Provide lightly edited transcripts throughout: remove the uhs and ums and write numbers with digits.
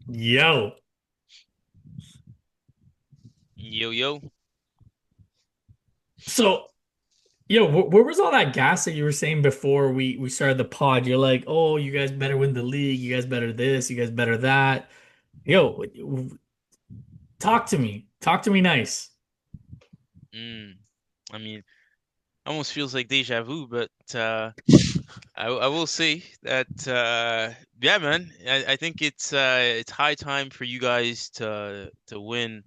Yo, Yo, yo. so yo, where was all that gas that you were saying before we started the pod? You're like, oh, you guys better win the league. You guys better this. You guys better that. Yo, talk to me. Talk to me nice. Mm, I mean, almost feels like deja vu, but I will say that yeah, man. I think it's high time for you guys to win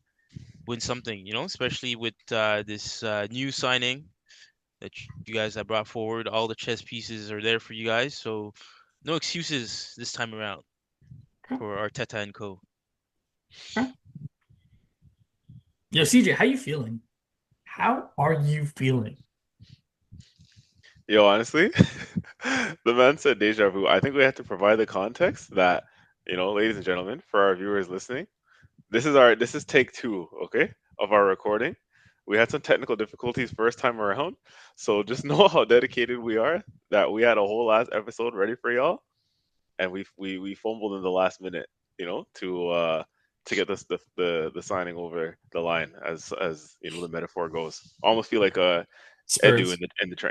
something, especially with this new signing that you guys have brought forward. All the chess pieces are there for you guys, so no excuses this time around Okay, for Arteta and co. okay. Yo, CJ, how you feeling? How are you feeling? Yo, honestly, the man said deja vu. I think we have to provide the context that, ladies and gentlemen, for our viewers listening, this is take two, okay, of our recording. We had some technical difficulties first time around, so just know how dedicated we are. That we had a whole last episode ready for y'all, and we fumbled in the last minute, to get the signing over the line, as the metaphor goes. Almost feel like a Edu Spurs.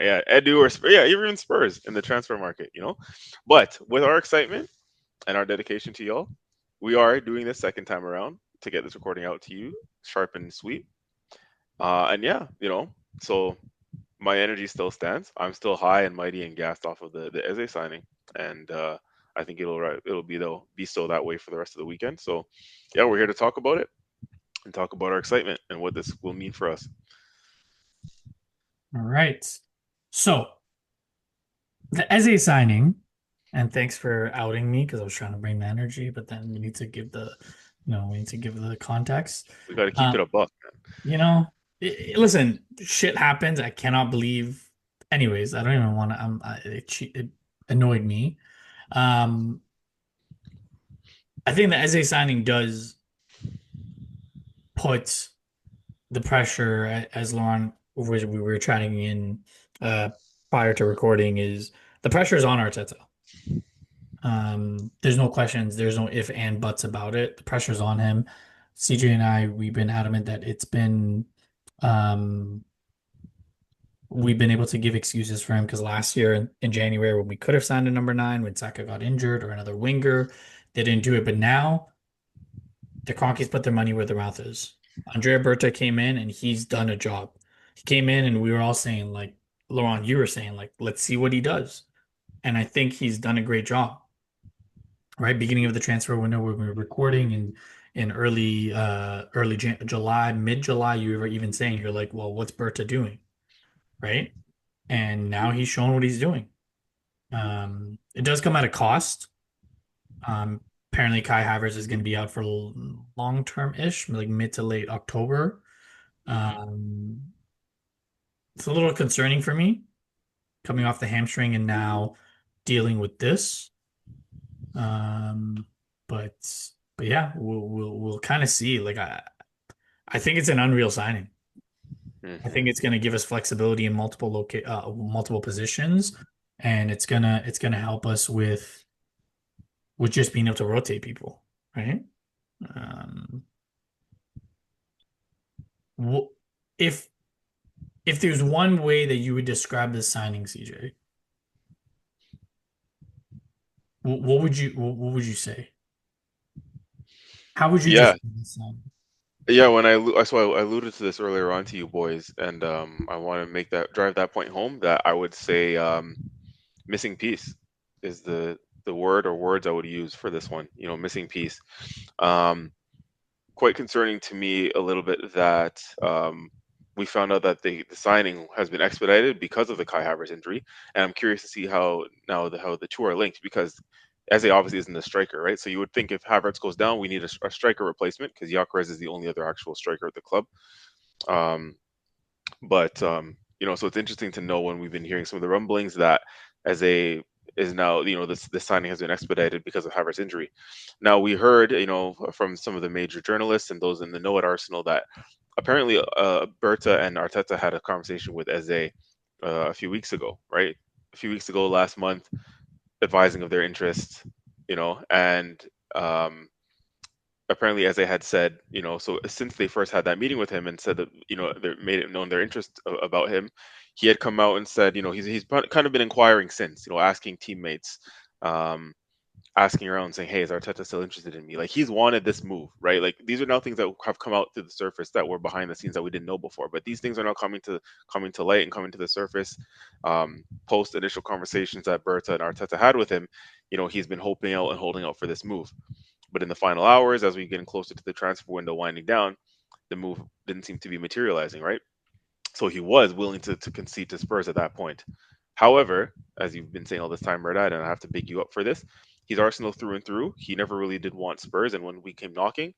yeah, Edu or yeah, even Spurs in the transfer market. But with our excitement and our dedication to y'all, we are doing this second time around to get this recording out to you, sharp and sweet. And yeah, so my energy still stands. I'm still high and mighty and gassed off of the Eze signing, and I think it'll be so that way for the rest of the weekend. So yeah, we're here to talk about it and talk about our excitement and what this will mean for us. All right. So the Eze signing, and thanks for outing me because I was trying to bring the energy, but then we need to give we need to give the context. We got to keep it Um, a buck. You know, listen, shit happens. I cannot believe. Anyways, I don't even want to. It annoyed me. Um, I think the Eze signing does put the pressure, as Laurent we were chatting in uh prior to recording, is the pressure is on Arteta. There's no questions, there's no if and buts about it. The pressure's on him. CJ and I, we've been adamant that um we've been able to give excuses for him because last year in January when we could have signed a number nine when Saka got injured or another winger, they didn't do it. But now the Cronkies put their money where their mouth is. Andrea Berta came in and he's done a job. He came in and we were all saying like Laurent, you were saying like let's see what he does. And I think he's done a great job. Right, beginning of the transfer window when we were recording in early July, mid-July, you were even saying you're like, well, what's Berta doing? Right? And now he's shown what he's doing. It does come at a cost. Apparently Kai Havertz is going to be out for long term ish, like mid to late October. Hmm. Um, it's a little concerning for me coming off the hamstring and now dealing with this. Um, but but yeah, we'll kind of see. Like I think it's an unreal signing. I think Hmm. it's going to give us flexibility in multiple positions, and it's gonna help us with just being able to rotate people, right? Um, wh- if if there's one way that you would describe this signing, CJ, what would you say? How would you Yeah, describe this signing? yeah. So I alluded to this earlier on to you boys, and I want to drive that point home. That I would say missing piece is the word or words I would use for this one. Missing piece. Um, Quite concerning to me a little bit that we found out that the signing has been expedited because of the Kai Havertz injury, and I'm curious to see how the two are linked because Eze obviously isn't a striker, right? So you would think if Havertz goes down, we need a striker replacement because Gyökeres is the only other actual striker at the club. Um, but so it's interesting to know when we've been hearing some of the rumblings that Eze is now, this signing has been expedited because of Havertz's injury. Now we heard, from some of the major journalists and those in the know at Arsenal that apparently Berta and Arteta had a conversation with Eze a few weeks ago, right? A few weeks ago, last month, advising of their interests, and um, apparently, as they had said, so since they first had that meeting with him and said that, they made it known their interest about him, he had come out and said, he's kind of been inquiring since, asking teammates, um, asking around saying, "Hey, is Arteta still interested in me?" Like he's wanted this move, right? Like these are now things that have come out to the surface that were behind the scenes that we didn't know before. But these things are now coming to light and coming to the surface. Post initial conversations that Berta and Arteta had with him, he's been hoping out and holding out for this move. But in the final hours, as we get closer to the transfer window winding down, the move didn't seem to be materializing, right? So he was willing to concede to Spurs at that point. However, as you've been saying all this time, Mehrdad, and I have to big you up for this, he's Arsenal through and through. He never really did want Spurs, and when we came knocking,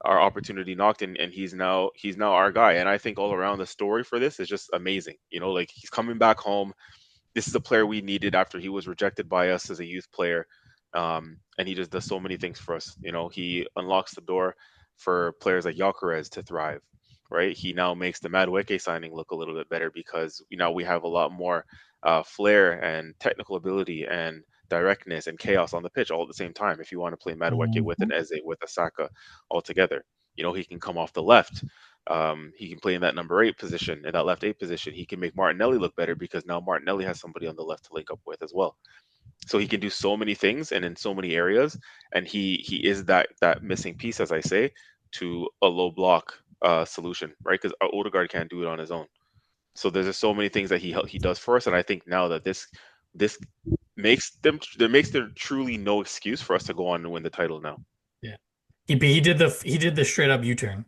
our opportunity knocked, and he's now our guy. And I think all around the story for this is just amazing. Like he's coming back home. This is a player we needed after he was rejected by us as a youth player. And he just does so many things for us. He unlocks the door for players like Gyökeres to thrive, right? He now makes the Madueke signing look a little bit better because now we have a lot more flair and technical ability and directness and chaos on the pitch all at the same time. If you want to play Madueke with an Mhm. Eze, with a Saka all together, he can come off the left. He can play in that number 8 position, in that left 8 position. He can make Martinelli look better because now Martinelli has somebody on the left to link up with as well. So he can do so many things and in so many areas, and he is that missing piece, as I say, to a low block solution, right? Because Odegaard can't do it on his own. So there's just so many things that he does for us, and I think now that this makes there truly no excuse for us to go on and win the title now. Yeah. He did the straight up U-turn.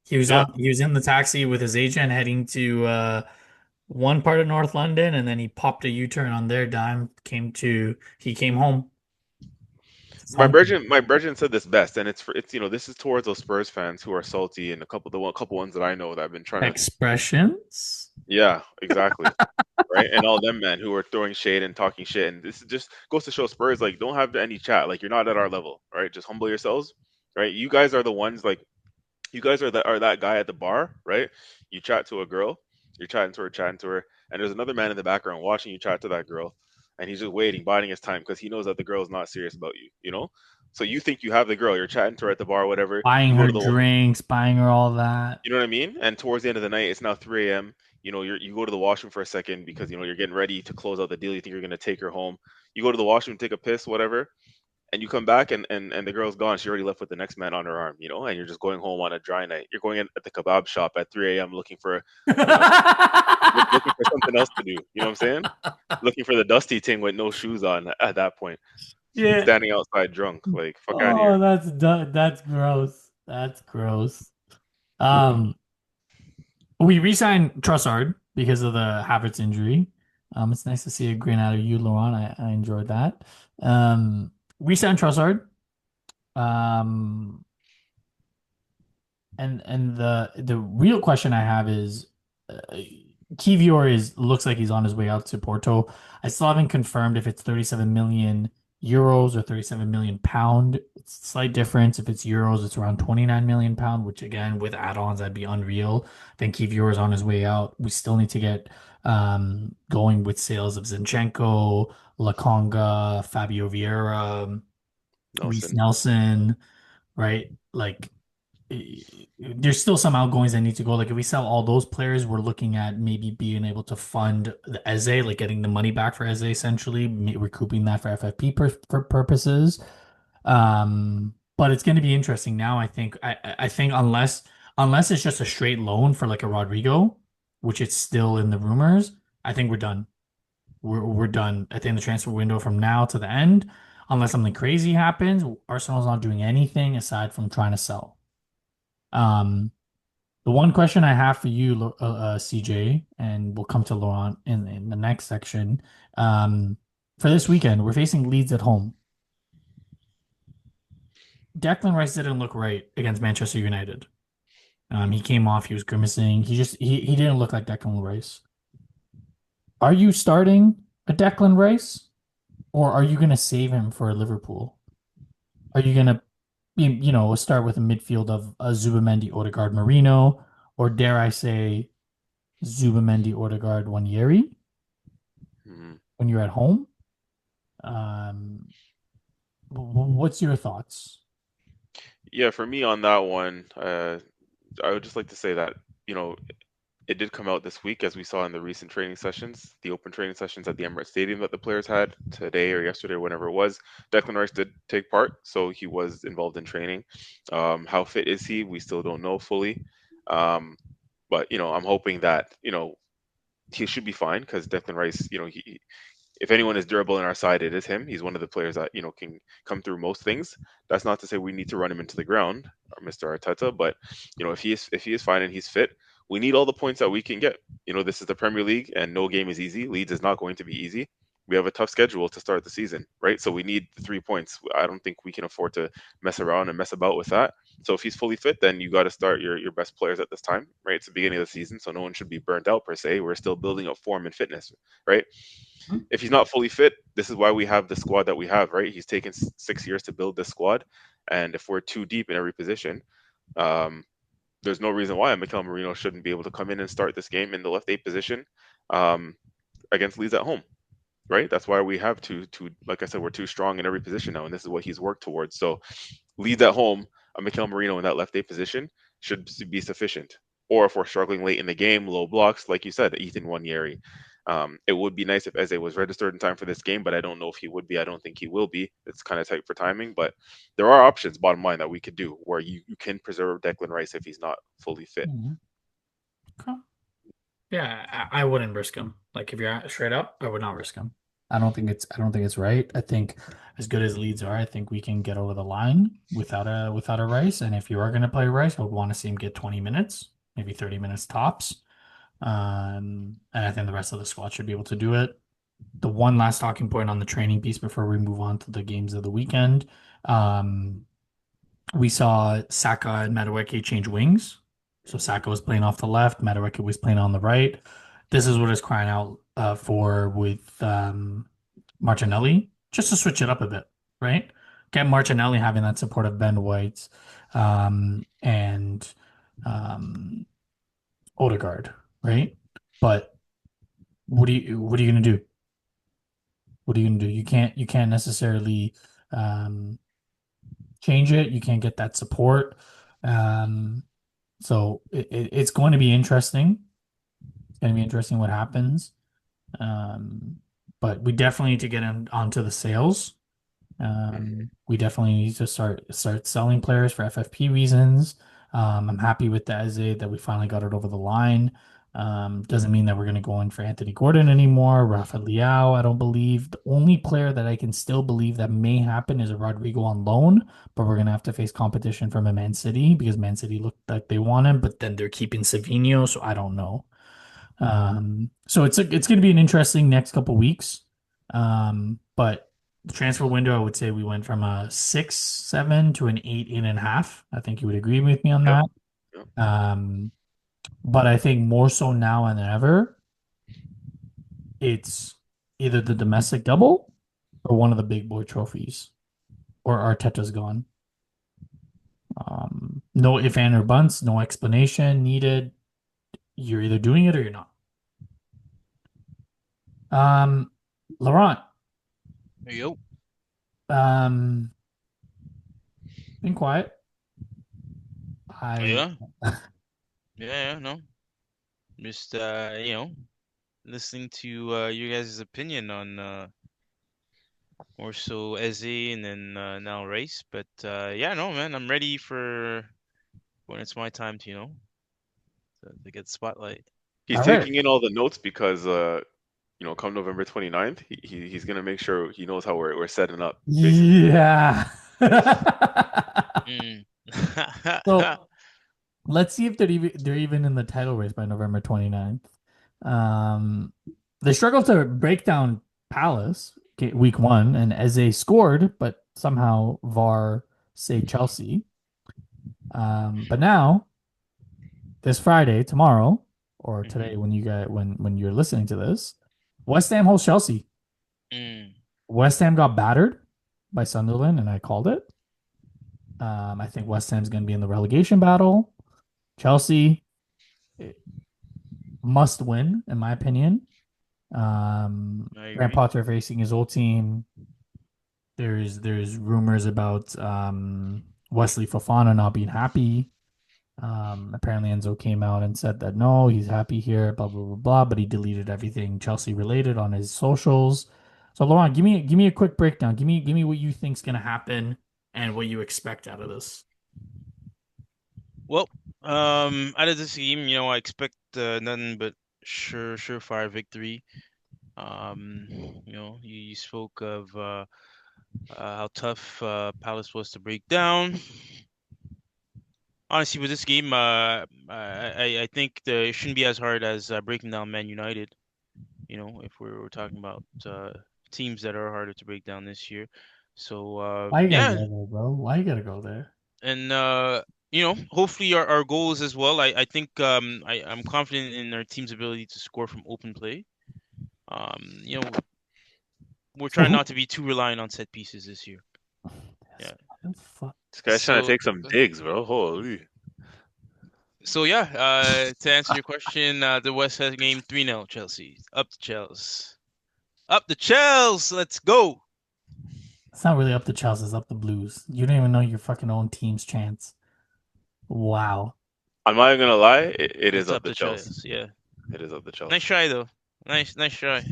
Yeah, He was in the taxi with his agent heading to one part of North London, and then he popped a U-turn on their dime, he came home. It's my home. brethren, my brethren said this best, and it's this is towards those Spurs fans who are salty, and a couple ones that I know that have been trying to. Expressions. Yeah, exactly. Right? And all them men who are throwing shade and talking shit. And this just goes to show Spurs, like, don't have any chat. Like, you're not at our level, right? Just humble yourselves, right? You guys are the ones, like, you guys are that guy at the bar, right? You chat to a girl, you're chatting to her, and there's another man in the background watching you chat to that girl, and he's just waiting, biding his time because he knows that the girl is not serious about you. So you think you have the girl, you're chatting to her at the bar, whatever. Buying You go her to the drinks, buying her all that. you know what I mean? And towards the end of the night, it's now 3 a.m. You go to the washroom for a second because you're getting ready to close out the deal. You think you're gonna take her home. You go to the washroom, take a piss, whatever, and you come back and the girl's gone. She already left with the next man on her arm, and you're just going home on a dry night. You're going in at the kebab shop at 3 a.m. looking for, you know, looking for something else to do. You know what I'm saying? Looking for the dusty thing with no shoes on at that point, Yeah. standing outside drunk. Like fuck out of Oh, here. that's gross. That's gross. Um, we re-signed Trossard because of the Havertz injury. It's nice to see a grin out of you, Laurent. I enjoyed that. We signed Trossard. Um, and the real question I have is, Kivior looks like he's on his way out to Porto. I still haven't confirmed if it's 37 million euros or 37 million pound. It's a slight difference. If it's euros, it's around 29 million pound, which again, with add-ons, that'd be unreal. I think Kivior is on his way out. We still need to get going with sales of Zinchenko, Lakonga, Fabio Vieira, Reece Nelson. Nelson, right? Like there's still some outgoings that need to go. Like if we sell all those players, we're looking at maybe being able to fund the Eze, like getting the money back for Eze, essentially recouping that for FFP for purposes. But it's going to be interesting now. I think unless it's just a straight loan for like a Rodrigo, which it's still in the rumors, I think we're done. We're done. I think the transfer window from now to the end, unless something crazy happens, Arsenal's not doing anything aside from trying to sell. Um, the one question I have for you, CJ, and we'll come to Laurent in the next section. For this weekend, we're facing Leeds at home. Declan Rice didn't look right against Manchester United. He came off, he was grimacing. He didn't look like Declan Rice. Are you starting a Declan Rice, or are you going to save him for Liverpool? Are you going to start with a midfield of Zubamendi, Odegaard, Marino, or dare I say Zubamendi, Odegaard, Wanyeri Mhm. when you're at home? What's your thoughts? Yeah, for me on that one, I would just like to say that, it did come out this week, as we saw in the recent training sessions, the open training sessions at the Emirates Stadium that the players had today or yesterday, whenever it was. Declan Rice did take part, so he was involved in training. How fit is he? We still don't know fully. But I'm hoping that he should be fine because Declan Rice, if anyone is durable in our side, it is him. He's one of the players that can come through most things. That's not to say we need to run him into the ground, Mr. Arteta. But if he is fine and he's fit, we need all the points that we can get. This is the Premier League, and no game is easy. Leeds is not going to be easy. We have a tough schedule to start the season, right? So we need the 3 points. I don't think we can afford to mess around and mess about with that. So if he's fully fit, then you got to start your best players at this time, right? It's the beginning of the season, so no one should be burnt out per se. We're still building up form and fitness, right? If he's not fully fit, this is why we have the squad that we have, right? He's taken 6 years to build this squad, and if we're too deep in every position, um, there's no reason why Mikel Merino shouldn't be able to come in and start this game in the left eight position um, against Leeds at home, right? That's why we have like I said, we're too strong in every position now, and this is what he's worked towards. So Leeds at home, a Mikel Merino in that left eight position should be sufficient. Or if we're struggling late in the game, low blocks, like you said, Ethan Wanyeri. It would be nice if Eze was registered in time for this game, but I don't know if he would be. I don't think he will be. It's kind of tight for timing, but there are options, bottom line, that we could do where you can preserve Declan Rice if he's not fully fit. Okay. Yeah, I wouldn't risk him. Like if you're straight up, I would not risk him. I don't think it's right. I think as good as Leeds are, I think we can get over the line without a Rice. And if you are going to play Rice, I would want to see him get 20 minutes, maybe 30 minutes tops. And I think the rest of the squad should be able to do it. The one last talking point on the training piece before we move on to the games of the weekend. We saw Saka and Madueke change wings. So Saka was playing off the left, Madueke was playing on the right. This is what is crying out for with Martinelli, just to switch it up a bit, right? Get Martinelli having that support of Ben White and Odegaard, right? But what are you gonna do? What are you gonna do? You can't necessarily change it. You can't get that support. So it's going to be interesting. It's going to be interesting what happens. But we definitely need to get onto the sales. We definitely need to start selling players for FFP reasons. I'm happy with the Eze that we finally got it over the line. Doesn't mean that we're going to go in for Anthony Gordon anymore. Rafa Leao, I don't believe. The only player that I can still believe that may happen is a Rodrigo on loan, but we're going to have to face competition from a Man City because Man City looked like they want him, but then they're keeping Savinho, so I don't know. So it's going to be an interesting next couple weeks. But the transfer window, I would say we went from a 6-7 to an 8.5. I think you would agree with me on that. Yep. But I think more so now than ever, it's either the domestic double or one of the big boy trophies, or Arteta's gone. No if, and, or buts, no explanation needed. You're either doing it or you're not. Laurent. There you go. Been quiet. Yeah. Yeah, no. Just listening to your guys' opinion on more so Eze and then now Race. But yeah, no, man, I'm ready for when it's my time to get the spotlight. He's All taking right. in all the notes because come November 29th, he's gonna make sure he knows how we're setting up. Basically. Yeah. Mm. So let's see if they're even in the title race by November 29th. They struggled to break down Palace week 1, and Eze scored, but somehow VAR saved Chelsea. But now, this Friday, tomorrow, or today when you're listening to this, West Ham hosts Chelsea. West Ham got battered by Sunderland, and I called it. I think West Ham's going to be in the relegation battle. Chelsea must win, in my opinion. Graham Potter facing his old team. There's rumors about Wesley Fofana not being happy. Apparently Enzo came out and said that no, he's happy here, blah blah blah blah, but he deleted everything Chelsea related on his socials. So Laurent, give me a quick breakdown. Give me what you think's gonna happen and what you expect out of this. Well, out of this game, I expect nothing but surefire victory. Um, you spoke of how tough Palace was to break down. Honestly, with this game, I think it shouldn't be as hard as breaking down Man United. If we're talking about teams that are harder to break down this year. So Why you gotta yeah, go there, bro? Why you gotta go there? and hopefully our goals as well. I think I'm confident in our team's ability to score from open play. We're So trying who? not to be too reliant on set pieces this year. This Yeah. motherfucker. This guy's trying to So take some digs, bro. Holy. so yeah. To answer your question, the West Ham game 3-0 Chelsea. Up the Chels. Up the Chels. Let's go. It's not really up to Chelsea, it's up the Blues. You don't even know your fucking own team's chance. Wow. I'm not even gonna lie, it is It's up up the to Chelsea. Chels. Yeah. It is up the Nice Chelsea. try though. Nice try.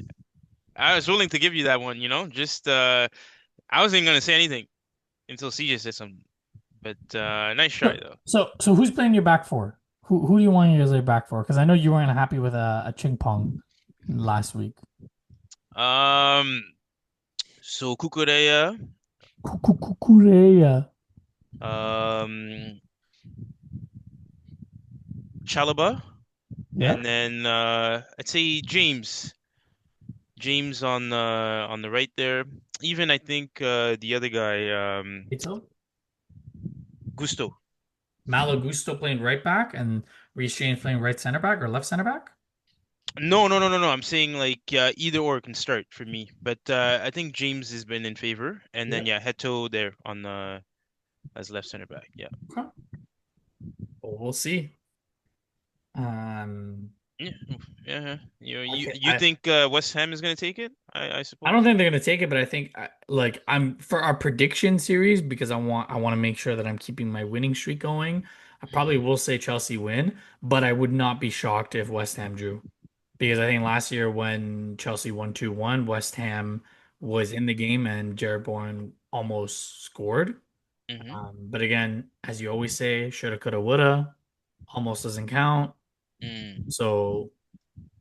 I was willing to give you that one, just I wasn't gonna say anything until CJ said something. But nice try So though. so who's playing your back for? Who do you want your play back for? Because I know you weren't happy with a Ching Pong last week. Um so Kukureya, Kukureya. um Chalaba, Yeah. and then I'd say James. James on the right there. Even I think the other guy, Ito? Gusto. Malo Gusto playing right back and Reece James playing right center back or left center back? No. I'm saying like either or can start for me, but I think James has been in favor, and Yeah. then yeah, Heto there on the as left center back. Yeah, Okay. Well, we'll see. Um, yeah, yeah. You okay. you think West Ham is gonna take it? I I don't suppose. think they're gonna take it, but I think like I'm for our prediction series because I want to make sure that I'm keeping my winning streak going. I probably will say Chelsea win, but I would not be shocked if West Ham drew because I think last year when Chelsea won 2-1, West Ham was in the game and Jared Bourne almost scored. Mm-hmm. But again, as you always say, shoulda, coulda, woulda, almost doesn't count. Mm. So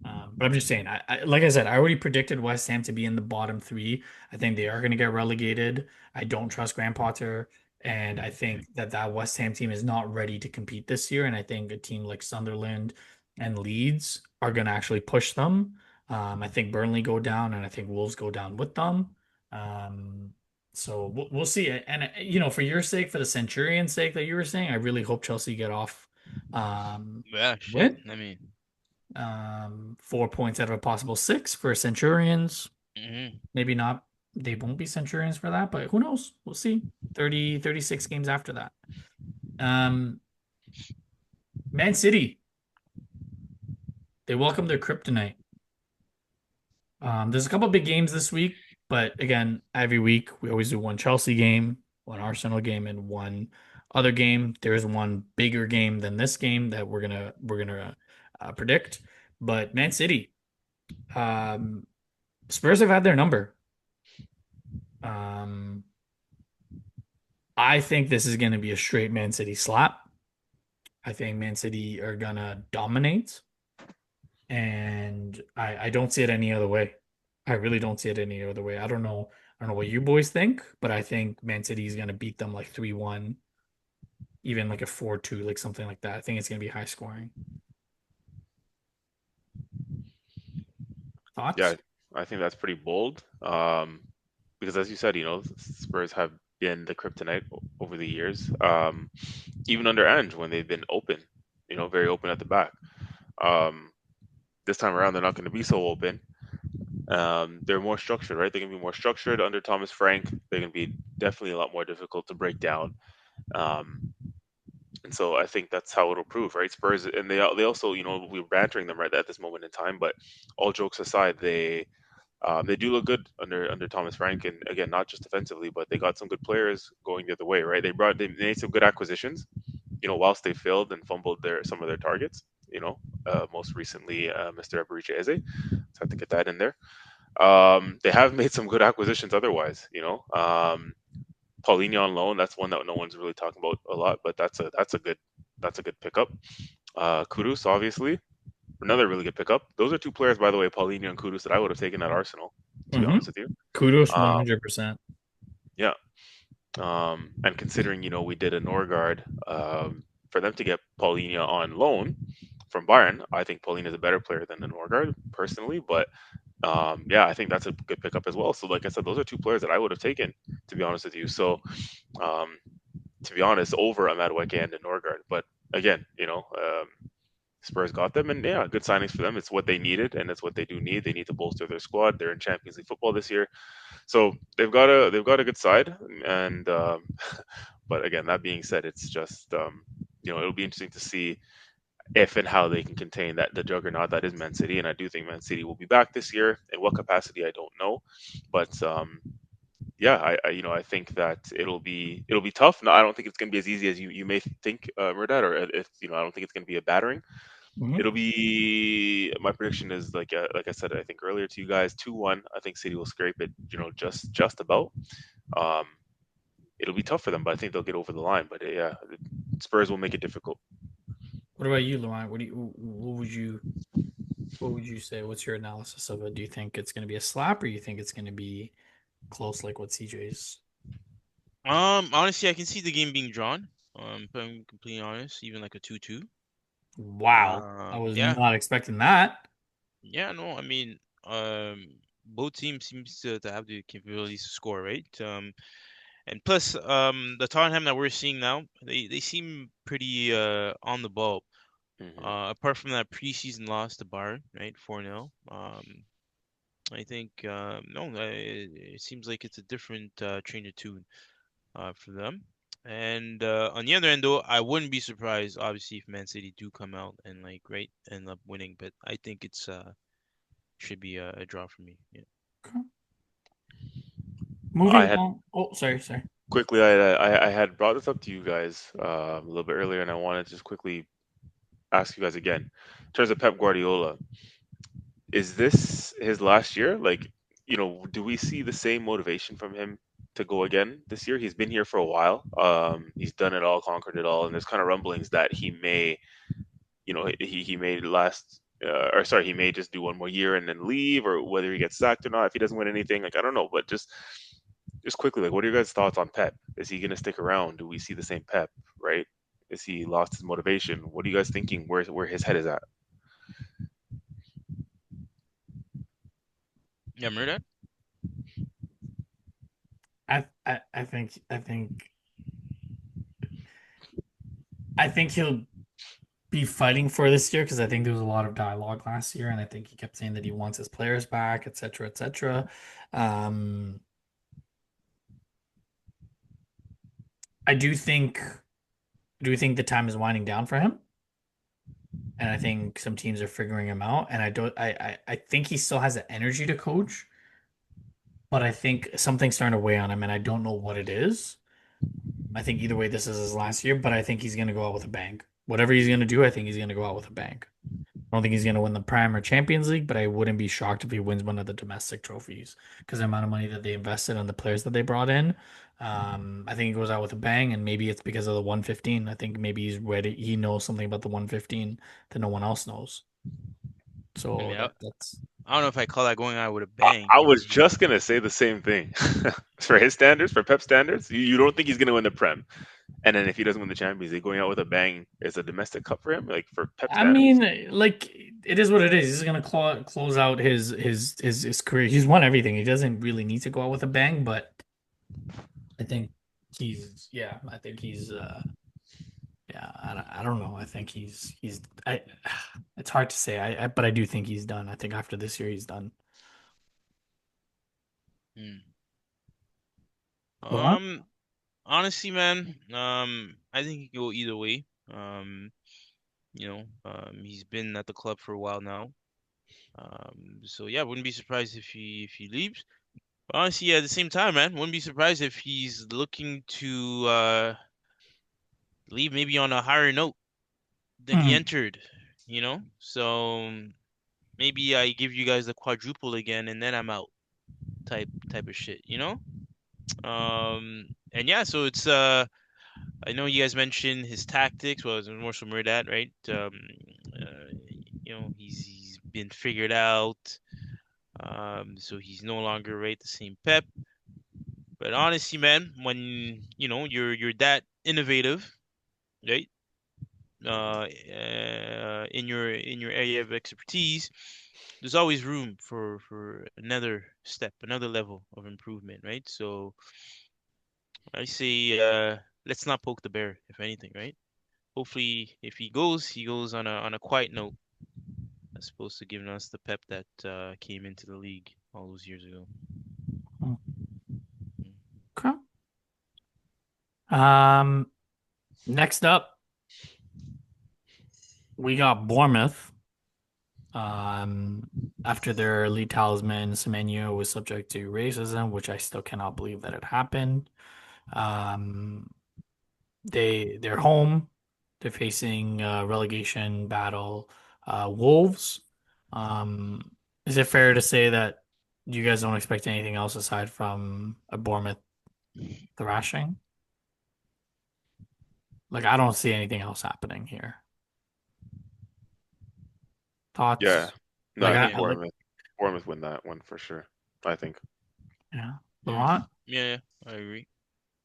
but I'm just saying, like I said, I already predicted West Ham to be in the bottom three. I think they are going to get relegated. I don't trust Graham Potter, and I think that West Ham team is not ready to compete this year. And I think a team like Sunderland and Leeds are going to actually push them. I think Burnley go down, and I think Wolves go down with them. Um, so we'll see. And for your sake, for the Centurion sake that you were saying, I really hope Chelsea get off. Yeah, shit. Win. I mean, 4 points out of a possible six for Centurions. hmm Maybe not. They won't be Centurions for that, but who knows? We'll see. 30, 36 games after that. Um, Man City, they welcome their kryptonite. There's a couple big games this week, but again, every week we always do one Chelsea game, one Arsenal game, and one other game. There's one bigger game than this game that we're gonna predict. But Man City, um, Spurs have had their number. Um, I think this is going to be a straight Man City slap. I think Man City are gonna dominate, and I don't see it any other way. I really don't see it any other way. I don't know what you boys think, but I think Man City is gonna beat them like 3-1, even like a 4-2, like something like that. I think it's gonna be high scoring. Yeah, Thoughts? I think that's pretty bold. Because as you said, Spurs have been the kryptonite over the years. Even under Ange when they've been open, very open at the back. Um, this time around, they're not going to be so open. They're more structured, right? They're going to be more structured under Thomas Frank. They're going to be definitely a lot more difficult to break down. Um, and so I think that's how it'll prove, right? Spurs, and they also, we're bantering them right at this moment in time. But all jokes aside, They do look good under Thomas Frank, and again, not just defensively, but they got some good players going the other way, right? They made some good acquisitions, whilst they failed and fumbled some of their targets. Most recently, Mr. Eberiche Eze. So I have to get that in there. They have made some good acquisitions otherwise. Paulinho on loan. That's one that no one's really talking about a lot, but that's a good pickup. Kudus, obviously, another really good pickup. Those are two players, by the way, Paulinho and Kudus, that I would have taken at Arsenal. To be Hmm. honest with you, Kudos, um, 100%. yeah. And considering we did a Norgard, for them to get Paulinho on loan from Bayern, I think Paulinho is a better player than the Norgard personally. But yeah, I think that's a good pickup as well. So, like I said, those are two players that I would have taken, to be honest with you. So, um, to be honest, over Amadueke and Norgard. But again, Spurs got them, and yeah, good signings for them. It's what they needed, and it's what they do need. They need to bolster their squad. They're in Champions League football this year, so they've got a good side. And but again, that being said, it's just it'll be interesting to see if and how they can contain the juggernaut that is Man City. And I do think Man City will be back this year. In what capacity, I don't know, but yeah, I think that it'll be tough. No, I don't think it's going to be as easy as you may think, Mehrdad, or if I don't think it's going to be a battering. Hmm. It'll be my prediction is like I said, I think earlier to you guys, 2-1. I think City will scrape it, just about. Um, it'll be tough for them, but I think they'll get over the line. But yeah, Spurs will make it difficult. What about you, Laurent? What would you say? What's your analysis of it? Do you think it's going to be a slap, or you think it's going to be close, like what CJ's? Honestly, I can see the game being drawn. If I'm completely honest, even like a 2-2. Wow, I was Yeah, not expecting that. yeah, no, I mean, both teams seems to have the capabilities to score, right? And plus, the Tottenham that we're seeing now, they seem pretty on the ball. Hmm. Apart from that preseason loss to Bayern, right, 4-0. I think no, it seems like it's a different change of tune for them. And on the other end, though, I wouldn't be surprised, obviously, if Man City do come out and like right end up winning. But I think it's should be a draw for me. Yeah. Okay. I Moving had on. Oh, sorry. quickly, I had brought this up to you guys a little bit earlier, and I wanted to just quickly ask you guys again. In terms of Pep Guardiola, is this his last year? Like, do we see the same motivation from him to go again this year? He's been here for a while. He's done it all, conquered it all, and there's kind of rumblings that he may, he may last. Or sorry, he may just do one more year and then leave, or whether he gets sacked or not. If he doesn't win anything, like I don't know, but just quickly, like, what are your guys' thoughts on Pep? Is he going to stick around? Do we see the same Pep? Right? Is he lost his motivation? What are you guys thinking? Where his head is at? Yeah, Mehrdad? I think he'll be fighting for this year because I think there was a lot of dialogue last year, and I think he kept saying that he wants his players back, etc., etc. Um, I do think the time is winding down for him, and I think some teams are figuring him out. And I don't, I think he still has the energy to coach, but I think something's starting to weigh on him, and I don't know what it is. I think either way, this is his last year, but I think he's going to go out with a bang. Whatever he's going to do, I think he's going to go out with a bang. I don't think he's going to win the Prime or Champions League, but I wouldn't be shocked if he wins one of the domestic trophies because the amount of money that they invested on the players that they brought in. I think he goes out with a bang, and maybe it's because of the 115. I think maybe he's ready. He knows something about the 115 that no one else knows. I So mean, that's. I don't know if I call that going out with a I, bang. I was He's just gonna say the same thing. For his standards, for Pep standards, you don't think he's gonna win the Prem, and then if he doesn't win the Champions League, going out with a bang is a domestic cup for him. Like for Pep I standards, mean, like it is what it is. He's gonna close out his career. He's won everything. He doesn't really need to go out with a bang, but I think I think he's yeah, I don't know. I think it's hard to say. But I do think he's done. I think after this year he's done. hmm. Laurent? um honestly, man, I think he can go either way. He's been at the club for a while now. So yeah, wouldn't be surprised if he leaves. But honestly, at the same time, man, wouldn't be surprised if he's looking to leave maybe on a higher note than he Mm. entered. So maybe I give you guys the quadruple again, and then I'm out. Type of shit. And yeah, so it's I know you guys mentioned his tactics. Well, it's more so Mehrdad, right? Uh, he's been figured out. So he's no longer right the same Pep. But honestly, man, when you're that innovative, right? In your area of expertise, there's always room for another step, another level of improvement, right? So I say let's not poke the bear, if anything, right? Hopefully, if he goes on a quiet note, as opposed to giving us the pep that came into the league all those years ago. Okay. Um, Next up, we got Bournemouth. After their lead talisman, Semenyo was subject to racism, which I still cannot believe that it happened. Um, they're home. They're facing relegation battle, Wolves. Is it fair to say that you guys don't expect anything else aside from a Bournemouth thrashing? Like I don't see anything else happening here. Yeah. Thoughts? No, Like I I think Yeah, like Bournemouth win that one for sure. I think. yeah. yeah, Laurent? yeah. I agree.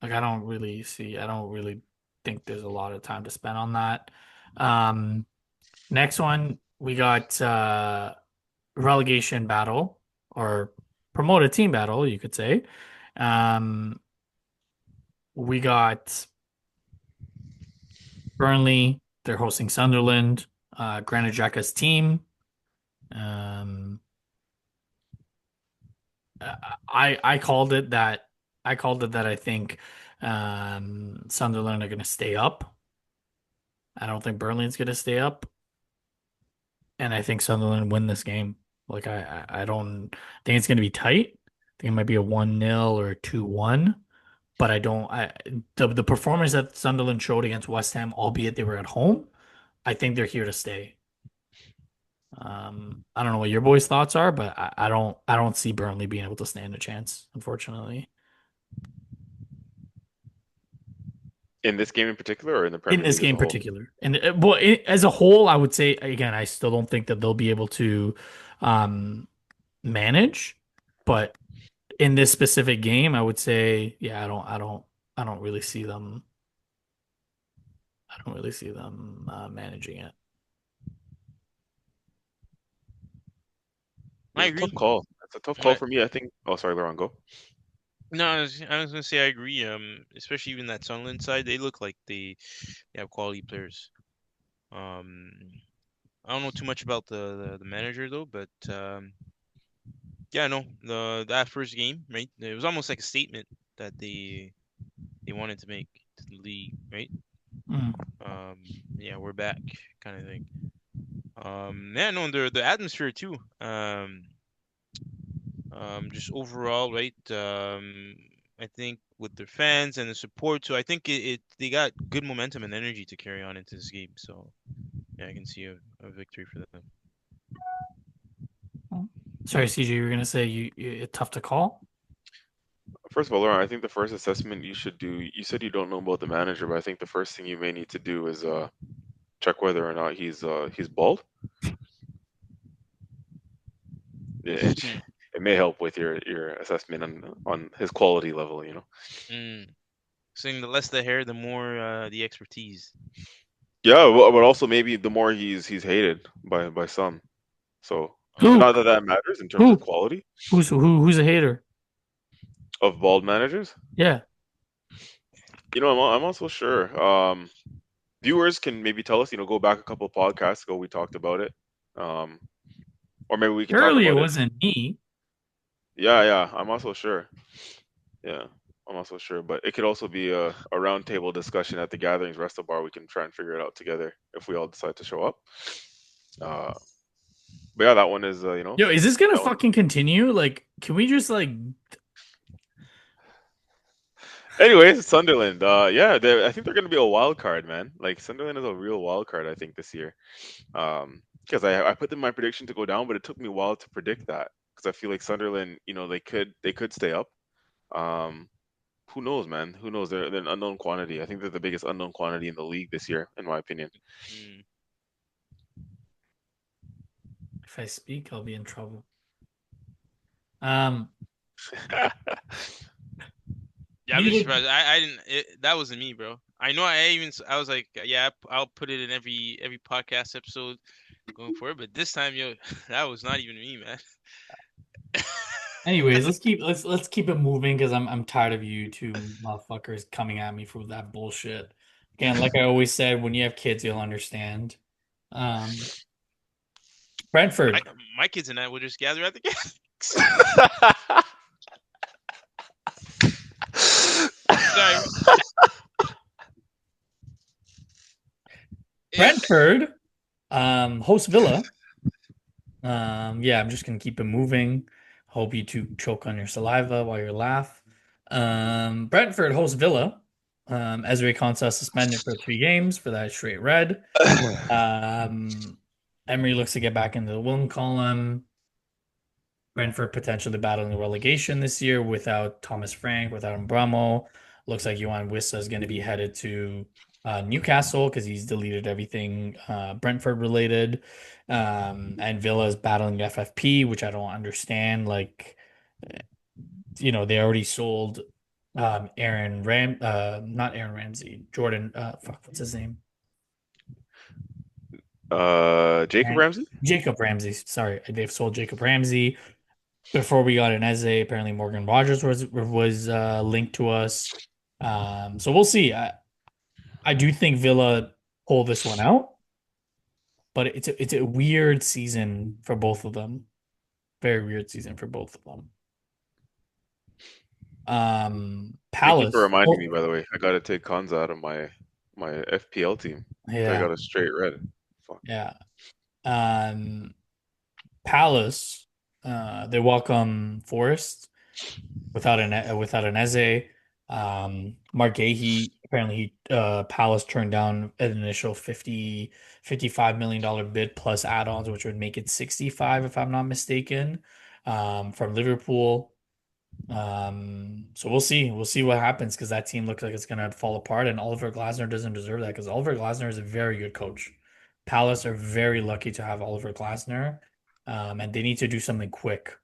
Like I don't really think there's a lot of time to spend on that. Um, Next one we got relegation battle or promoted team battle, you could say. Um, we got Burnley, they're hosting Sunderland, Granit Xhaka's team. Um, I called it that. I called it that. I think Sunderland are going to stay up. I don't think Burnley's going to stay up, and I think Sunderland win this game. Like I don't think it's going to be tight. I think it might be a 1-0 or a 2-1. But I don't. The performance that Sunderland showed against West Ham, albeit they were at home, I think they're here to stay. I don't know what your boys' thoughts are, but I don't see Burnley being able to stand a chance, unfortunately. In this game in particular, or in the In Premier this League as game a in whole? particular. And well, as a whole, I would say again, I still don't think that they'll be able to um, manage. But in this specific game, I would say, yeah, I don't really see them. I don't really see them managing it. I It's a tough agree. call. It's a tough call I, for me. I think. Oh, sorry, Laurent, go. no, I was gonna say I agree. Especially even that Sunderland side, they look like they have quality players. Um, I don't know too much about the manager though, but yeah, no, that first game, right? It was almost like a statement that they wanted to make to the league, right? Mm. Um, yeah, we're back, kind of thing. Yeah, no, the atmosphere too. Just overall, right? I think with their fans and the support too, I think they got good momentum and energy to carry on into this game. So yeah, I can see a victory for them. Sorry, CJ, you were gonna say it's tough to call? First of all, Laurent, I think the first assessment you should do. You said you don't know about the manager, but I think the first thing you may need to do is check whether or not he's bald. It, Hmm. it may help with your assessment on his quality level. Mm. Saying the less the hair, the more the expertise. Yeah, but also maybe the more he's hated by some. So Who? not that that matters in terms of Who? quality Who's a hater? of bald managers. Yeah. I'm also sure. Viewers can maybe tell us. Go back a couple of podcasts ago we talked about it. Um, or maybe we can talk Surely it about it. wasn't me. Yeah, yeah. I'm also sure. Yeah, I'm also sure. But it could also be a roundtable discussion at the gatherings resto bar. We can try and figure it out together if we all decide to show up. Uh, But yeah, that one is you know Yo, is this gonna that one. fucking continue? Like, can we just like Anyways, Sunderland. Yeah, I think they're gonna be a wild card, man. Like Sunderland is a real wild card, I think, this year. Because I put them in my prediction to go down, but it took me a while to predict that because I feel like Sunderland, you know, they could stay up. Um, who knows, man? Who knows? They're an unknown quantity. I think they're the biggest unknown quantity in the league this year, in my opinion. Mm. if I speak, I'll be in trouble. Um, Yeah, I'm just neither. surprised. I didn't. That wasn't me, bro. I know. I was like, yeah, I'll put it in every podcast episode going forward. But this time, yo, that was not even me, man. Anyways, let's keep it moving because I'm tired of you two motherfuckers coming at me for that bullshit. Again, like I always said, when you have kids, you'll understand. Um, My Brentford. my kids and I will just gather at the games. Sorry. Brentford, host Villa. Yeah, I'm just gonna keep it moving. Hope you two choke on your saliva while you laugh. Brentford hosts Villa. Ezri Konsa suspended for 3 games for that straight red. Um, Emery looks to get back into the win column. Brentford potentially battling relegation this year without Thomas Frank, without Umbramo. Looks like Johan Wissa is going to be headed to Newcastle because he's deleted everything Brentford related. And Villa is battling FFP, which I don't understand. Like, they already sold not Aaron Ramsey, Jordan. What's his name? Jacob Ramsey. Jacob Ramsey. Sorry, they've sold Jacob Ramsey. Before we got an Eze, apparently Morgan Rogers was linked to us. So we'll see. I do think Villa pull this one out, but it's a weird season for both of them. Very weird season for both of them. Thank you for Palace. reminding me. Oh, By the way, I got to take Konza out of my FPL team. I yeah, got a straight red. Fuck. yeah. Um, Palace. They welcome Forest without an Eze. Mark Gahey, apparently Palace turned down an initial 55 million bid plus add-ons, which would make it 65 if I'm not mistaken, from Liverpool. So we'll see. We'll see what happens because that team looks like it's gonna fall apart, and Oliver Glasner doesn't deserve that because Oliver Glasner is a very good coach. Palace are very lucky to have Oliver Glasner, and they need to do something quick.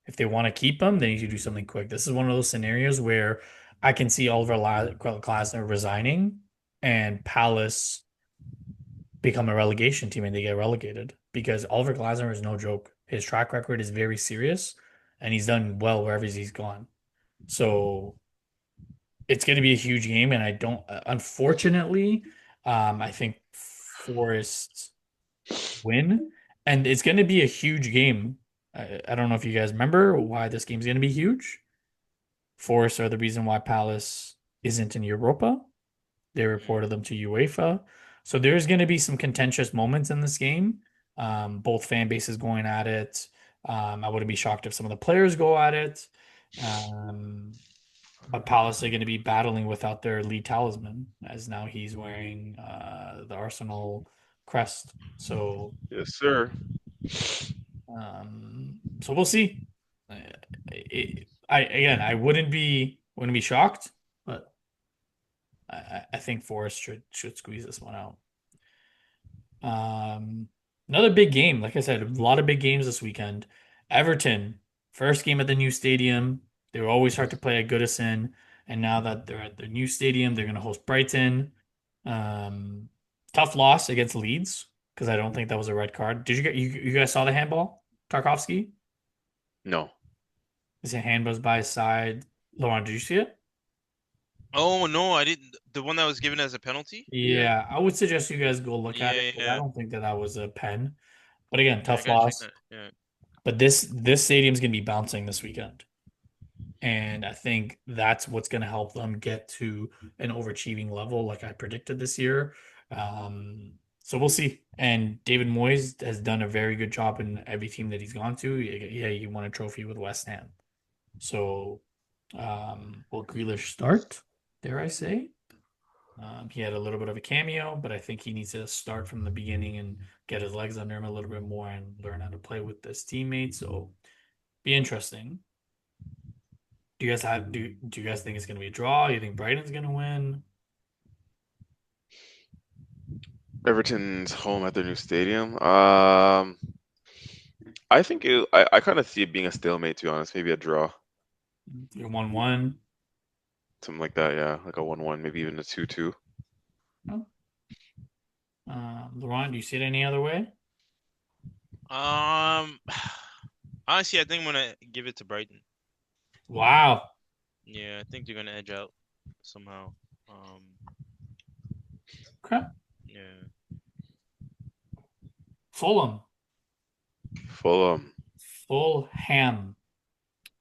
If they want to keep him, they need to do something quick. This is one of those scenarios where I can see Oliver Glasner resigning and Palace become a relegation team and they get relegated because Oliver Glasner is no joke. His track record is very serious and he's done well wherever he's gone. So it's going to be a huge game. And I don't, unfortunately, I think Forest win. And it's going to be a huge game. I don't know if you guys remember why this game's going to be huge. Forest are the reason why Palace isn't in Europa. They reported them to UEFA. So there's going to be some contentious moments in this game. Both fan bases going at it. I wouldn't be shocked if some of the players go at it. But Palace are going to be battling without their lead talisman, as now he's wearing the Arsenal crest. So, Yes, sir. so we'll see. I wouldn't be shocked, but I think Forest should squeeze this one out. Another big game, like I said, a lot of big games this weekend. Everton, first game at the new stadium. They were always hard to play at Goodison, and now that they're at the new stadium, they're going to host Brighton. Um, Tough loss against Leeds because I don't think that was a red card. Did you guys saw the handball, Tarkovsky? No. His hand was by his side. Laurent, did you see it? Oh no, I didn't. The one that was given as a penalty? Yeah. Yeah, I would suggest you guys go look at Yeah, it because I yeah, don't think that was a pen. But again, yeah. I tough gotta check loss. that. Yeah. But this stadium's gonna be bouncing this weekend, and I think that's what's gonna help them get to an overachieving level, like I predicted this year. Um, So we'll see. And David Moyes has done a very good job in every team that he's gone to. Yeah, he won a trophy with West Ham. So will Grealish start? Dare I say? He had a little bit of a cameo, but I think he needs to start from the beginning and get his legs under him a little bit more and learn how to play with his teammates. So be interesting. Do you guys think it's gonna be a draw? You think Brighton's gonna win? Everton's home at their new stadium. I think I kind of see it being a stalemate, to be honest. Maybe a draw, 1-1. something like that. Yeah, like a 1-1, maybe even a 2-2. No? Laurent, do you see it any other way? Um, honestly, I think I'm gonna give it to Brighton. Wow. Yeah, I think they're gonna edge out somehow. Um, Okay. yeah. Fulham. Fulham, Fulham.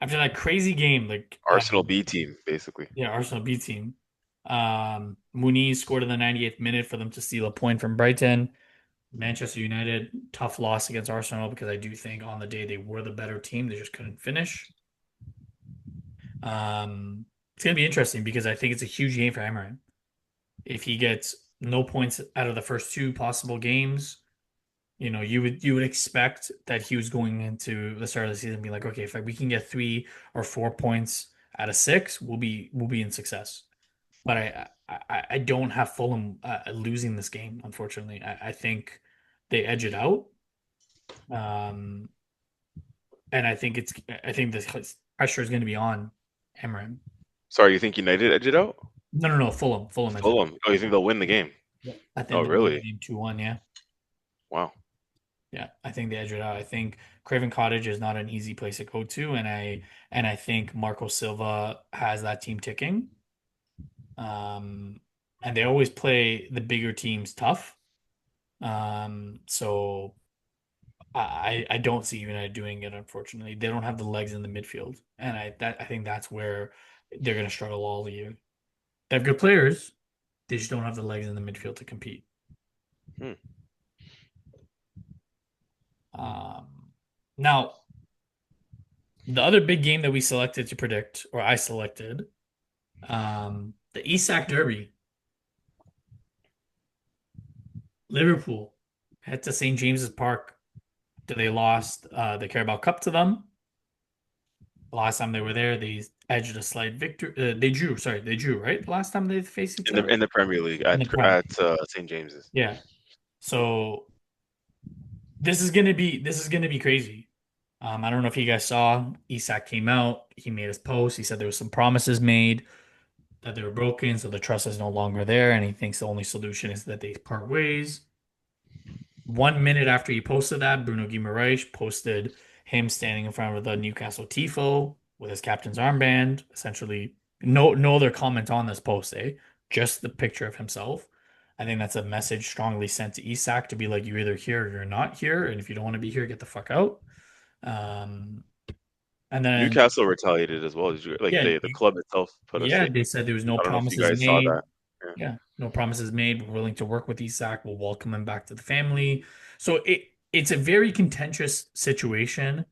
After that crazy game, like Arsenal B team, basically. yeah, Arsenal B team. Muniz scored in the 98th minute for them to steal a point from Brighton. Manchester United, tough loss against Arsenal because I do think on the day they were the better team, they just couldn't finish. It's gonna be interesting because I think it's a huge game for Emery. If he gets no points out of the first two possible games, you would expect that he was going into the start of the season being like, okay, if we can get 3 or 4 points out of six, we'll be in success. But I don't have Fulham losing this game, unfortunately. I think they edge it out, um, and I think the pressure is going to be on Emirates. Sorry, you think United edge it out? No, no, no, Fulham edge it out. Fulham. Oh, you think they'll win the game? Yeah. I Oh, think they'll win the really? game 2-1. Yeah, Wow. yeah. I think they edge it out. I think Craven Cottage is not an easy place to go to, and I think Marco Silva has that team ticking. Um, and they always play the bigger teams tough. So I don't see United doing it, unfortunately. They don't have the legs in the midfield. And I think that's where they're gonna struggle all year. They have good players, they just don't have the legs in the midfield to compete. Hmm. Now the other big game that we selected to predict, or I selected, the Isak Derby. Liverpool head to St. James's Park. They lost the Carabao Cup to them. The last time they were there, they edged a slight victory. They drew. Sorry, they drew. Right, the last time they faced each In the other in the Premier League in at the Prem. at St James's. Yeah. So this is gonna be crazy. I don't know if you guys saw. Isak came out. He made his post. He said there was some promises made that they were broken, so the trust is no longer there, and he thinks the only solution is that they part ways. 1 minute after he posted that, Bruno Guimaraes posted him standing in front of the Newcastle tifo with his captain's armband. Essentially, no other comment on this post, eh? Just the picture of himself. I think that's a message strongly sent to Isak to be like, you're either here or you're not here, and if you don't want to be here, get the fuck out. Um, and then Newcastle retaliated as well. Did you like yeah, the club itself put a yeah, they statement? said there was no I don't know if you promises guys saw made. that. Yeah. Yeah, no promises made. We're willing to work with Isak. We'll welcome him back to the family. So it's a very contentious situation,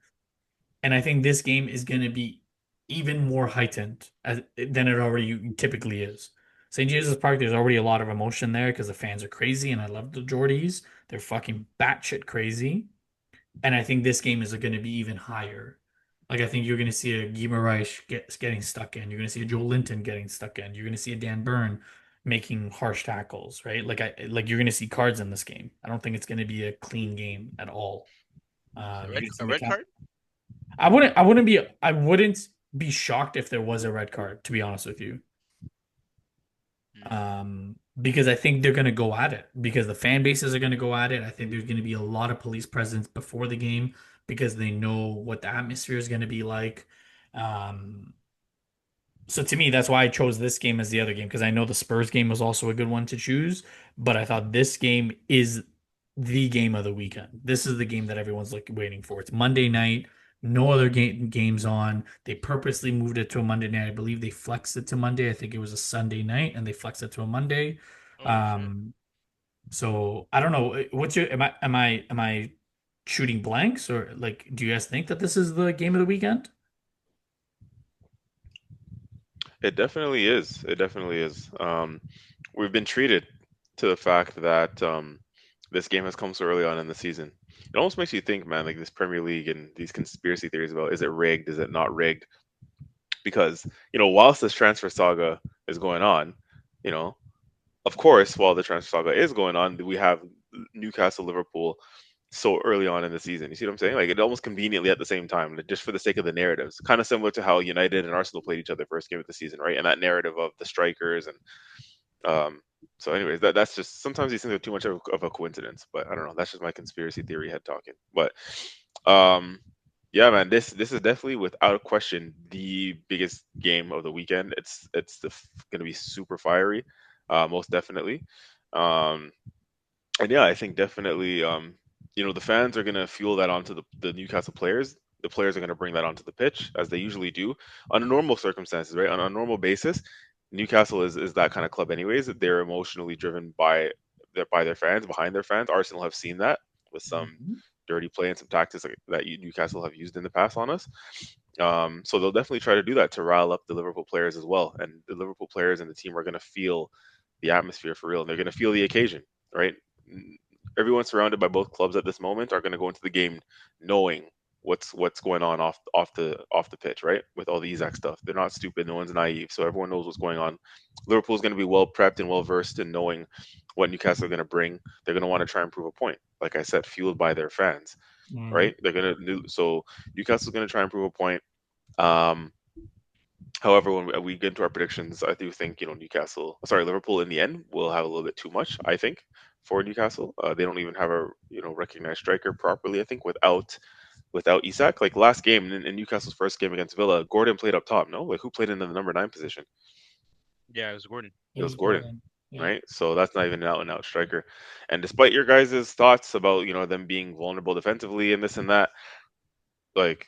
and I think this game is going to be even more heightened than it already typically is. St. James's Park, there's already a lot of emotion there because the fans are crazy, and I love the Geordies. They're fucking batshit crazy. And I think this game is going to be even higher. Like I think you're going to see a Guimaraes getting stuck in. You're going to see a Joe Linton getting stuck in. You're going to see a Dan Burn making harsh tackles, right? Like you're going to see cards in this game. I don't think it's going to be a clean game at all. A You're red going to see a red card? I wouldn't be shocked if there was a red card, to be honest with you. Hmm. Because I think they're going to go at it because the fan bases are going to go at it. I think there's going to be a lot of police presence before the game because they know what the atmosphere is going to be like. Um, so to me, that's why I chose this game as the other game because I know the Spurs game was also a good one to choose, but I thought this game is the game of the weekend. This is the game that everyone's like waiting for. It's Monday night, no other games on. They purposely moved it to a Monday night. I believe they flexed it to Monday. I think it was a Sunday night and they flexed it to a Monday. Oh shit. Um, So I don't know. What's your am I shooting blanks or like do you guys think that this is the game of the weekend? It definitely is. It definitely is. We've been treated to the fact that this game has come so early on in the season. It almost makes you think, man, like this Premier League and these conspiracy theories about is it rigged, is it not rigged? Because whilst this transfer saga is going on, you know, of course, while the transfer saga is going on, we have Newcastle, Liverpool so early on in the season. You see what I'm saying? Like it almost conveniently at the same time, like, just for the sake of the narratives. Kind of similar to how United and Arsenal played each other first game of the season, right? And that narrative of the strikers and um. So, anyways, that's just sometimes these things are too much of a coincidence. But I don't know. That's just my conspiracy theory head talking. But um, yeah, man, this is definitely without a question the biggest game of the weekend. It's going to be super fiery, most definitely. Um, and yeah, I think definitely, the fans are going to fuel that onto the Newcastle players. The players are going to bring that onto the pitch as they usually do under normal circumstances, right? On a normal basis, Newcastle is that kind of club, anyways. They're emotionally driven by their fans, behind their fans. Arsenal have seen that with some Mhm. dirty play and some tactics that Newcastle have used in the past on us. So they'll definitely try to do that to rile up the Liverpool players as well. And the Liverpool players and the team are going to feel the atmosphere for real. And they're going to feel the occasion, right? Everyone surrounded by both clubs at this moment are going to go into the game knowing what's going on off the pitch, right? With all the exact stuff, they're not stupid. No one's naive, so everyone knows what's going on. Liverpool's going to be well prepped and well versed in knowing what Newcastle are going to bring. They're going to want to try and prove a point, like I said, fueled by their fans, Mhm. right? They're going to so Newcastle's going to try and prove a point. Um, However, when we get into our predictions, I do think Liverpool in the end will have a little bit too much. I think for Newcastle, they don't even have a recognized striker properly. I think without Isak, like last game in Newcastle's first game against Villa, Gordon played up top. No, like who played in the number 9 position? Yeah, it was Gordon. It It was was Gordon, Gordon. Yeah. right? So that's not even an out and out striker. And despite your guys' thoughts about them being vulnerable defensively and this and that, like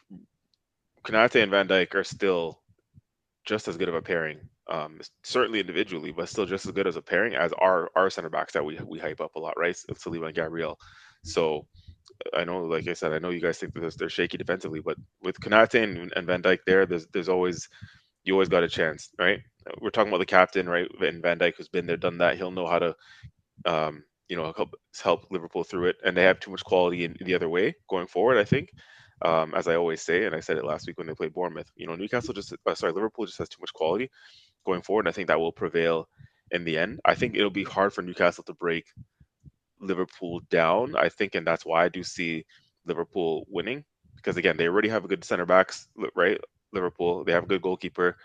Konate and Van Dijk are still just as good of a pairing, certainly individually, but still just as good as a pairing as our center backs that we hype up a lot, right? Saliba and Gabriel. So I know, like I said, I know you guys think that they're shaky defensively, but with Konate and Van Dijk there, there's always you always got a chance, right? We're talking about the captain, right? And Van Dijk, who's been there, done that. He'll know how to help Liverpool through it. And they have too much quality in the other way going forward, I think. As I always say, and I said it last week when they played Bournemouth, Liverpool just has too much quality going forward. And I think that will prevail in the end. I think it'll be hard for Newcastle to break Liverpool down, I think, and that's why I do see Liverpool winning because again, they already have a good center backs, right? Liverpool, they have a good goalkeeper,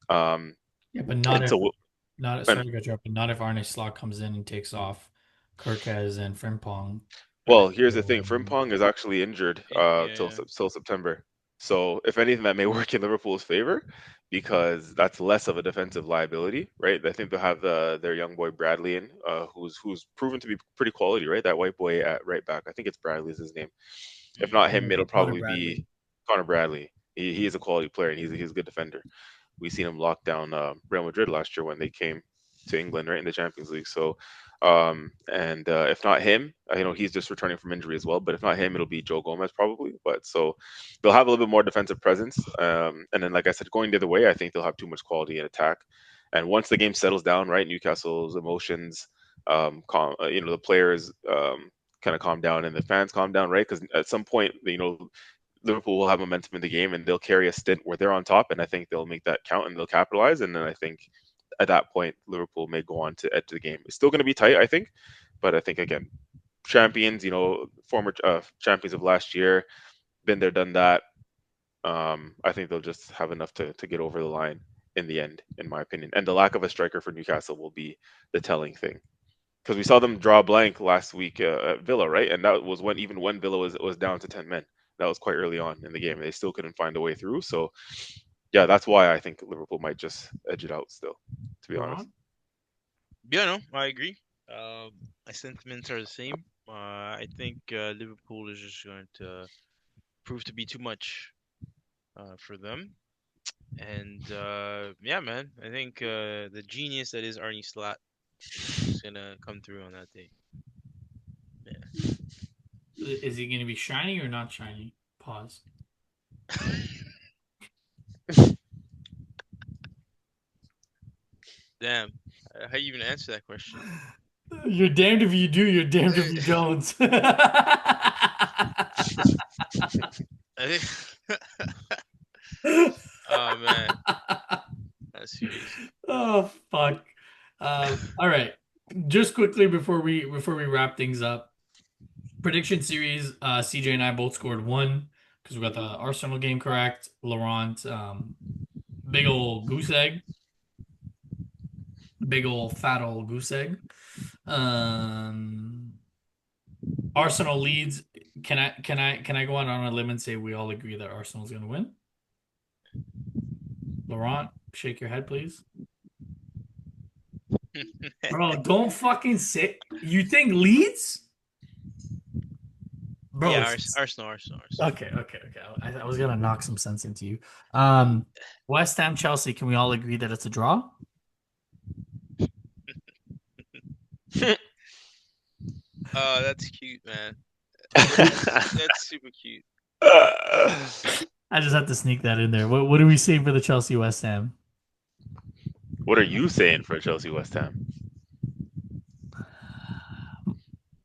um, Yeah, but not and if so not and sorry to cut you off, but not if Arne Slot comes in and takes off Kirkez and Frimpong. I well, here's the thing: feel Frimpong is actually injured till Yeah. till September. So if anything, that may work in Liverpool's favor because that's less of a defensive liability, right? I think they'll have their young boy Bradley in, who's proven to be pretty quality, right? That white boy at right back. I think it's Bradley is his name. If not him, it'll Connor probably Bradley. be Connor Bradley. He is a quality player and he's a good defender. We seen him lock down Real Madrid last year when they came to England, right in the Champions League. So, and if not him, he's just returning from injury as well. But if not him, it'll be Joe Gomez probably. But so they'll have a little bit more defensive presence. And then, like I said, going the other way, I think they'll have too much quality in attack. And once the game settles down, right, Newcastle's emotions, the players kind of calm down and the fans calm down, right? Because at some point, Liverpool will have momentum in the game and they'll carry a stint where they're on top, and I think they'll make that count and they'll capitalize. And then I think at that point, Liverpool may go on to edge the game. It's still going to be tight, I think, but I think again, champions, former champions of last year, been there, done that. I think they'll just have enough to get over the line in the end, in my opinion. And the lack of a striker for Newcastle will be the telling thing because we saw them draw a blank last week at Villa, right? And that was when Villa was down to 10 men. That was quite early on in the game. They still couldn't find a way through. So yeah, that's why I think Liverpool might just edge it out still, to be honest. Laurent? Yeah, no, I agree. My sentiments are the same. I think Liverpool is just going to prove to be too much for them. And yeah, man, I think the genius that is Arnie Slot. Who's gonna come through on that day? Yeah. Is he going to be shiny or not shiny? Pause. Damn. How you even answer that question? You're damned if you do, you're damned if you don't. I think. Oh man, that's serious. Oh fuck. All right. Just quickly before we wrap things up, prediction series. CJ and I both scored one because we got the Arsenal game correct. Laurent, big old goose egg, big old fat old goose egg. Um, Arsenal leads. Can I go on a limb and say we all agree that Arsenal's gonna win? Laurent, shake your head, please. Bro, don't fucking say you think Leeds? Bro, Yeah, Arsenal. okay. I was gonna knock some sense into you. West Ham, Chelsea. Can we all agree that it's a draw? That's cute, man. That's super cute. I just have to sneak that in there. What do we say for the Chelsea West Ham? What are you saying for Chelsea West Ham?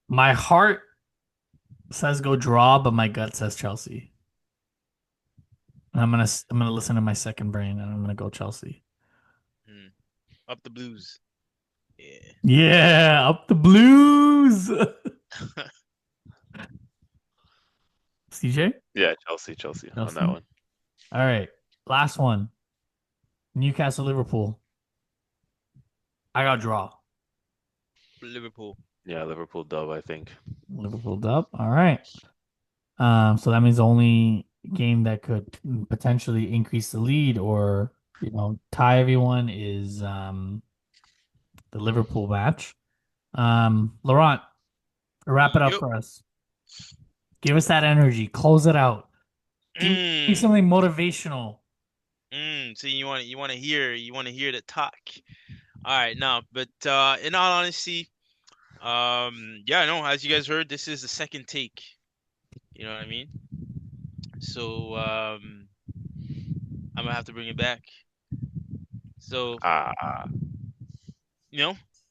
My heart says go draw, but my gut says Chelsea. And I'm gonna listen to my second brain, and I'm gonna go Chelsea. Up the Blues. Yeah. Yeah, up the Blues. CJ? Yeah, Chelsea on that one. All right. Last one. Newcastle, Liverpool. I got draw. Liverpool. Yeah, Liverpool dub, I think. Liverpool dub. All right. So that means the only game that could potentially increase the lead or tie everyone is the Liverpool match. Laurent, wrap it up Yep. for us. Give us that energy. Close it out. Give me something motivational. So you want to hear the talk. All right, now, but in all honesty, yeah, no, as you guys heard, this is the second take. You know what I mean? So I'm gonna have to bring it back. So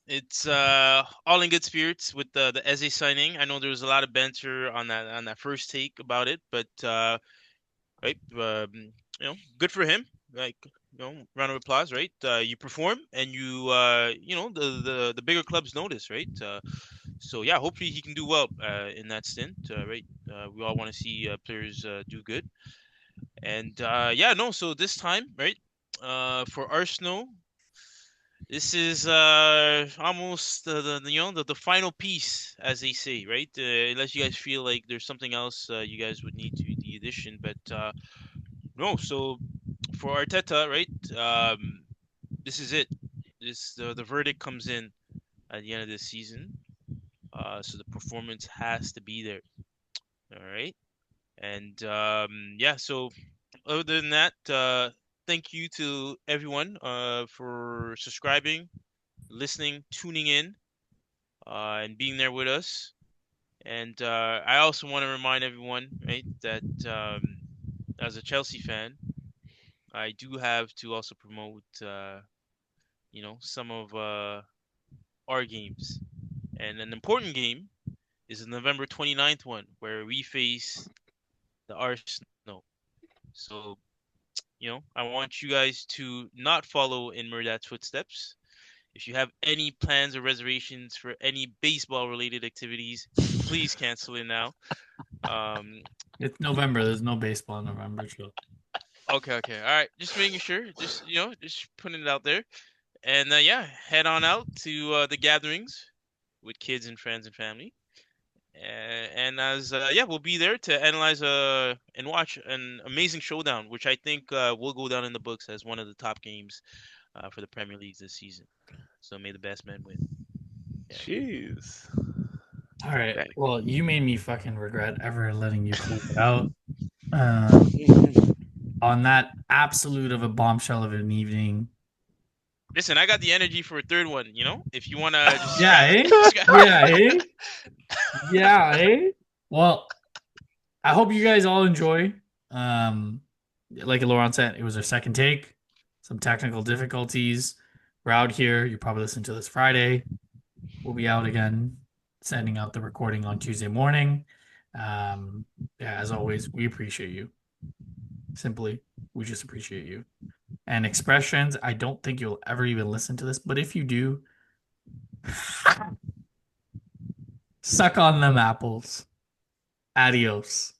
it's all in good spirits with the Eze signing. I know there was a lot of banter on that first take about it, but right, good for him. Like, round of applause, right? You perform, and the bigger clubs notice, right? So yeah, hopefully he can do well in that stint, right? We all want to see players do good, and yeah, no. So this time, right, for Arsenal, this is almost the final piece, as they say, right? Unless you guys feel like there's something else you guys would need to the addition, but no. So for Arteta, right? This is it. The verdict comes in at the end of this season. So the performance has to be there. All right. And yeah. So other than that, thank you to everyone for subscribing, listening, tuning in, and being there with us. And I also want to remind everyone, right, that as a Chelsea fan, I do have to also promote, some of our games. And an important game is the November 29th one, where we face the Arsenal. So, I want you guys to not follow in Mehrdad's footsteps. If you have any plans or reservations for any baseball-related activities, please cancel it now. It's November. There's no baseball in November. So. Okay. All right. Just making sure. Just putting it out there. And yeah, head on out to the gatherings with kids and friends and family. And as we'll be there to analyze and watch an amazing showdown, which I think will go down in the books as one of the top games for the Premier League this season. So may the best man win. Yeah. Jeez. All right. Well, you made me fucking regret ever letting you close it out. On that absolute of a bombshell of an evening, Listen, I got the energy for a third one. You know, if you wanna just Yeah, scrap, eh? scrap. Yeah, eh? Yeah, eh? Well, I hope you guys all enjoy. Like Laurent said, it was our second take. Some technical difficulties. We're out here. You probably listen to this Friday. We'll be out again, sending out the recording on Tuesday morning. Yeah, as always, we appreciate you. Simply, we just appreciate you. And expressions, I don't think you'll ever even listen to this, but if you do, suck on them apples. Adios.